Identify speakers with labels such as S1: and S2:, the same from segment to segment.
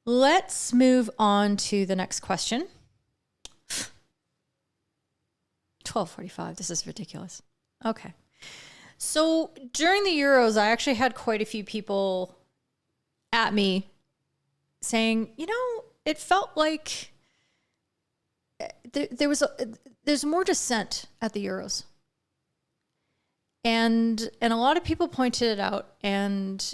S1: Let's move on to the next question. 12:45. This is ridiculous. Okay. So during the Euros, I actually had quite a few people at me saying, it felt like there's more dissent at the Euros. And a lot of people pointed it out, and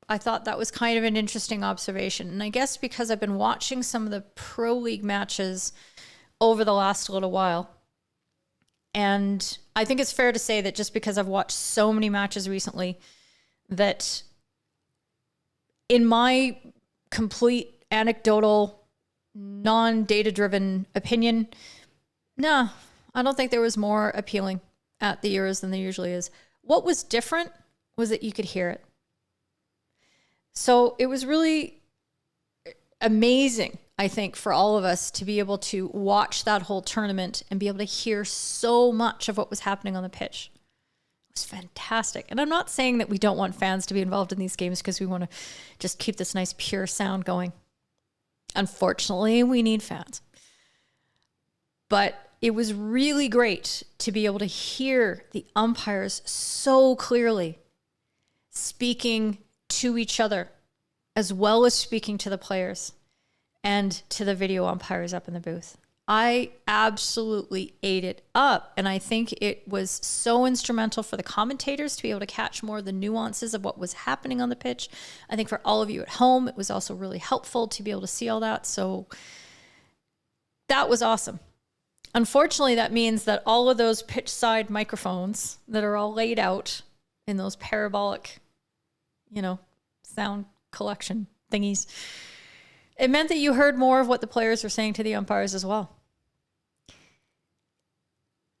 S1: I thought that was kind of an interesting observation. And I guess because I've been watching some of the Pro League matches over the last little while, and I think it's fair to say that just because I've watched so many matches recently, that in my complete anecdotal, non-data-driven opinion, no, I don't think there was more appealing at the Euros than there usually is. What was different was that you could hear it. So it was really amazing, I think, for all of us to be able to watch that whole tournament and be able to hear so much of what was happening on the pitch. It was fantastic. And I'm not saying that we don't want fans to be involved in these games because we want to just keep this nice pure sound going. Unfortunately, we need fans. But it was really great to be able to hear the umpires so clearly speaking to each other, as well as speaking to the players and to the video umpires up in the booth. I absolutely ate it up. And I think it was so instrumental for the commentators to be able to catch more of the nuances of what was happening on the pitch. I think for all of you at home, it was also really helpful to be able to see all that. So that was awesome. Unfortunately, that means that all of those pitch side microphones that are all laid out in those parabolic, sound collection thingies, it meant that you heard more of what the players were saying to the umpires as well.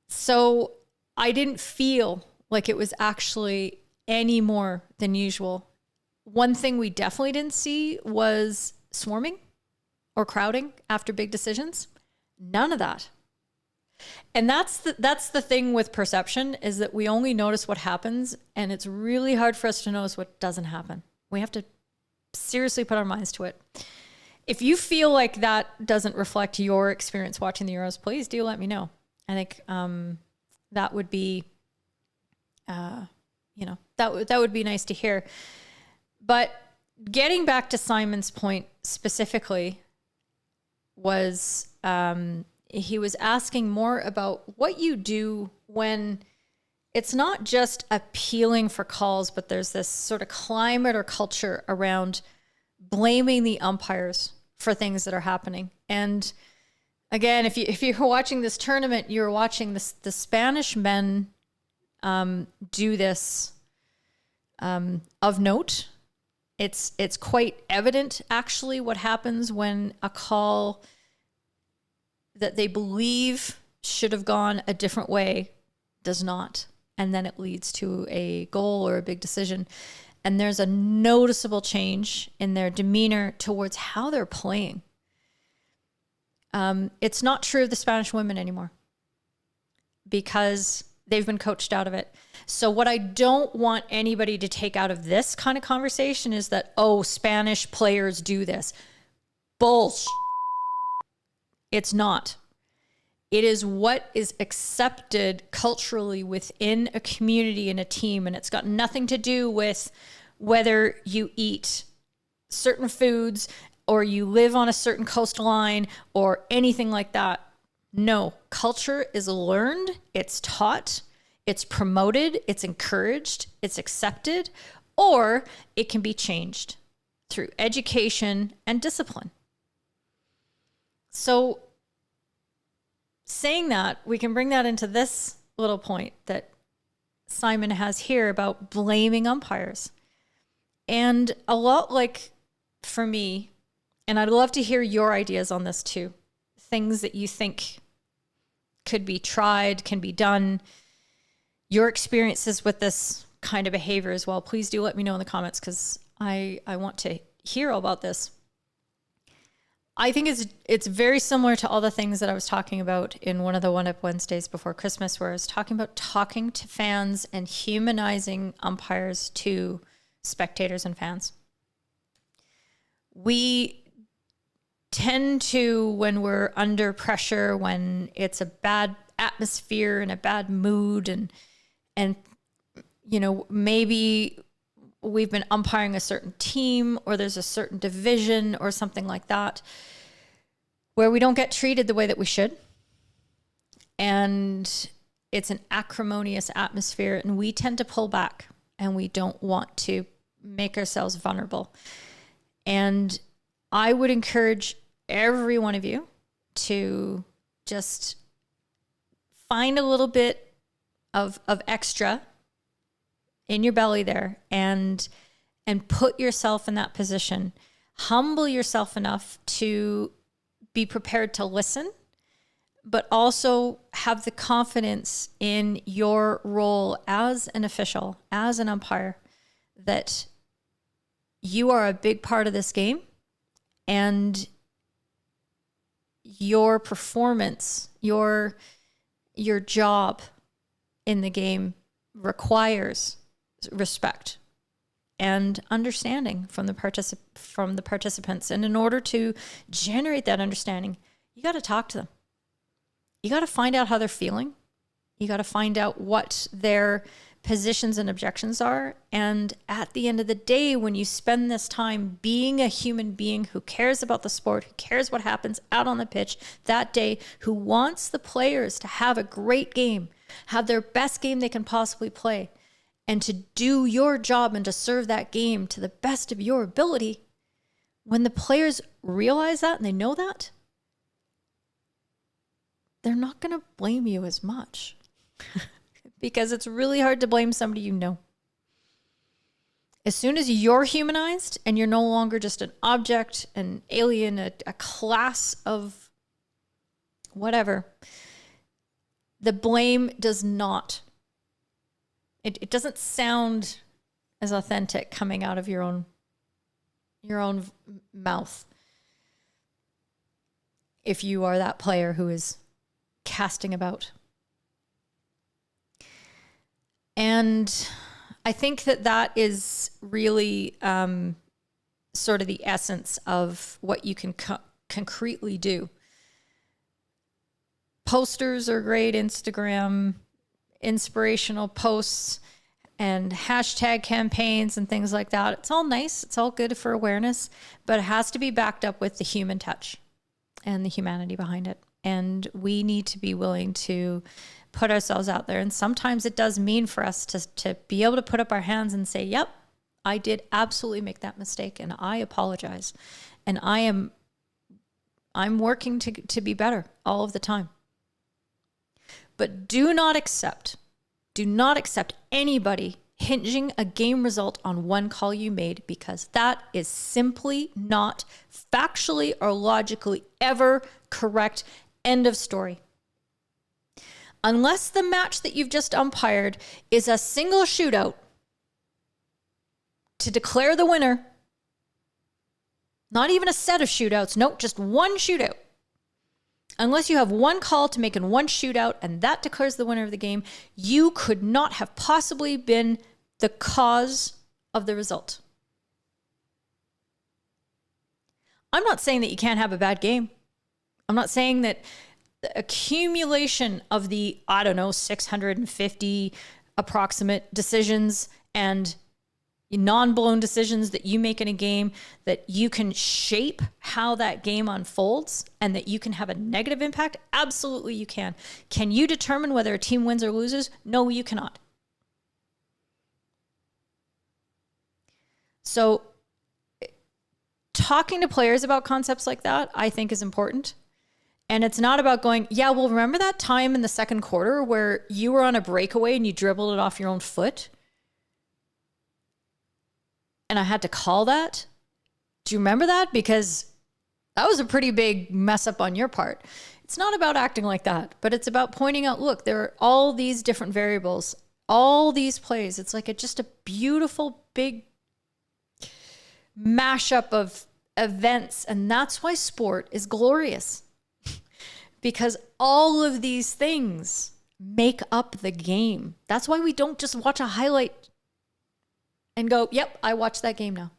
S1: So I didn't feel like it was actually any more than usual. One thing we definitely didn't see was swarming or crowding after big decisions. None of that. And that's the thing with perception, is that we only notice what happens, and it's really hard for us to notice what doesn't happen. We have to seriously put our minds to it. If you feel like that doesn't reflect your experience watching the Euros, please do let me know. I think that would be, that would be nice to hear. But getting back to Simon's point specifically was, he was asking more about what you do when it's not just appealing for calls, but there's this sort of climate or culture around blaming the umpires for things that are happening. And again, if you're watching this tournament, you're watching the Spanish men do this of note. It's quite evident, actually, what happens when a call that they believe should have gone a different way does not. And then it leads to a goal or a big decision. And there's a noticeable change in their demeanor towards how they're playing. It's not true of the Spanish women anymore because they've been coached out of it. So what I don't want anybody to take out of this kind of conversation is that, Spanish players do this. Bullshit. It's not. It is what is accepted culturally within a community and a team. And it's got nothing to do with whether you eat certain foods or you live on a certain coastline or anything like that. No, culture is learned, it's taught, it's promoted, it's encouraged, it's accepted, or it can be changed through education and discipline. So saying that, we can bring that into this little point that Simon has here about blaming umpires. And a lot like for me, and I'd love to hear your ideas on this too, things that you think could be tried, can be done, your experiences with this kind of behavior as well. Please do let me know in the comments because I want to hear all about this. I think it's very similar to all the things that I was talking about in one of the One Up Wednesdays before Christmas, where I was talking about talking to fans and humanizing umpires to spectators and fans. we tend to, when we're under pressure, when it's a bad atmosphere and a bad mood, and maybe we've been umpiring a certain team, or there's a certain division or something like that, where we don't get treated the way that we should. And it's an acrimonious atmosphere, and we tend to pull back, and we don't want to make ourselves vulnerable. And I would encourage every one of you to just find a little bit of extra in your belly there, and put yourself in that position. Humble yourself enough to be prepared to listen, but also have the confidence in your role as an official, as an umpire, that you are a big part of this game, and your performance, your job in the game requires respect and understanding from the participants. And in order to generate that understanding, you got to talk to them. You got to find out how they're feeling. You got to find out what their positions and objections are. And at the end of the day, when you spend this time being a human being who cares about the sport, who cares what happens out on the pitch that day, who wants the players to have a great game, have their best game they can possibly play, and to do your job and to serve that game to the best of your ability, when the players realize that and they know that, they're not going to blame you as much. Because it's really hard to blame somebody you know. As soon as you're humanized and you're no longer just an object, an alien, a class of whatever, the blame does not. It doesn't sound as authentic coming out of your own mouth if you are that player who is casting about. And I think that is really sort of the essence of what you can concretely do. Posters are great, Instagram, inspirational posts, and hashtag campaigns and things like that. It's all nice. It's all good for awareness, but it has to be backed up with the human touch and the humanity behind it. And we need to be willing to put ourselves out there. And sometimes it does mean for us to be able to put up our hands and say, yep, I did absolutely make that mistake, and I apologize. And I'm working to be better all of the time. But do not accept anybody hinging a game result on one call you made, because that is simply not factually or logically ever correct. End of story. Unless the match that you've just umpired is a single shootout to declare the winner, not even a set of shootouts, nope, just one shootout. Unless you have one call to make in one shootout and that declares the winner of the game, you could not have possibly been the cause of the result. I'm not saying that you can't have a bad game. I'm not saying that the accumulation of the, 650 approximate decisions and non-blown decisions that you make in a game, that you can shape how that game unfolds and that you can have a negative impact. Absolutely you can. Can you determine whether a team wins or loses? No, you cannot. So talking to players about concepts like that, I think, is important. And it's not about going, yeah, well, remember that time in the second quarter where you were on a breakaway and you dribbled it off your own foot? And I had to call that? Do you remember that? Because that was a pretty big mess up on your part. It's not about acting like that, but it's about pointing out, look, there are all these different variables, all these plays. It's like just a beautiful, big mashup of events. And that's why sport is glorious. Because all of these things make up the game. That's why we don't just watch a highlight and go, yep, I watched that game now.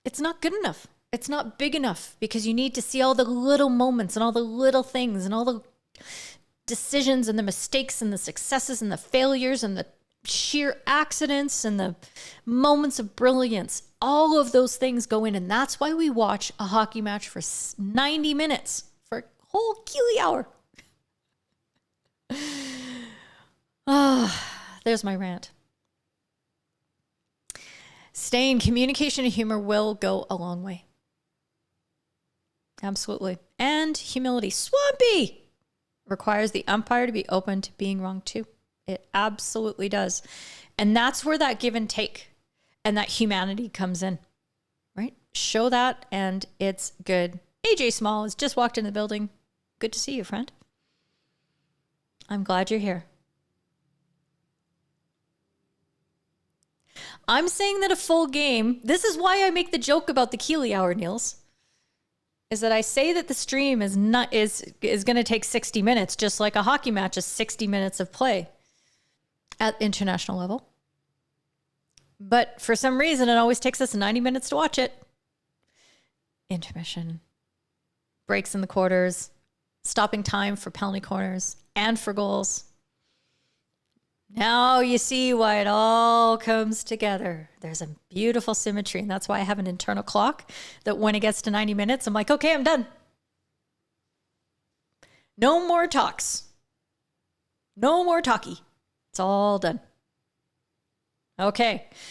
S1: It's not good enough. It's not big enough because you need to see all the little moments and all the little things and all the decisions and the mistakes and the successes and the failures and the sheer accidents and the moments of brilliance. All of those things go in, and that's why we watch a hockey match for 90 minutes, for a whole Keeley hour. There's my rant. Staying communication and humor will go a long way. Absolutely. And humility. Swampy requires the umpire to be open to being wrong too. It absolutely does. And that's where that give and take and that humanity comes in, right? Show that and it's good. AJ Small has just walked in the building. Good to see you, friend. I'm glad you're here. I'm saying that a full game, this is why I make the joke about the Keeley hour, Niels, is that I say that the stream is going to take 60 minutes, just like a hockey match is 60 minutes of play at international level. But for some reason, it always takes us 90 minutes to watch it. Intermission, breaks in the quarters, stopping time for penalty corners and for goals. Now you see why it all comes together. There's a beautiful symmetry, and that's why I have an internal clock that when it gets to 90 minutes, I'm like, okay, I'm done. No more talks. No more talkie. It's all done. Okay.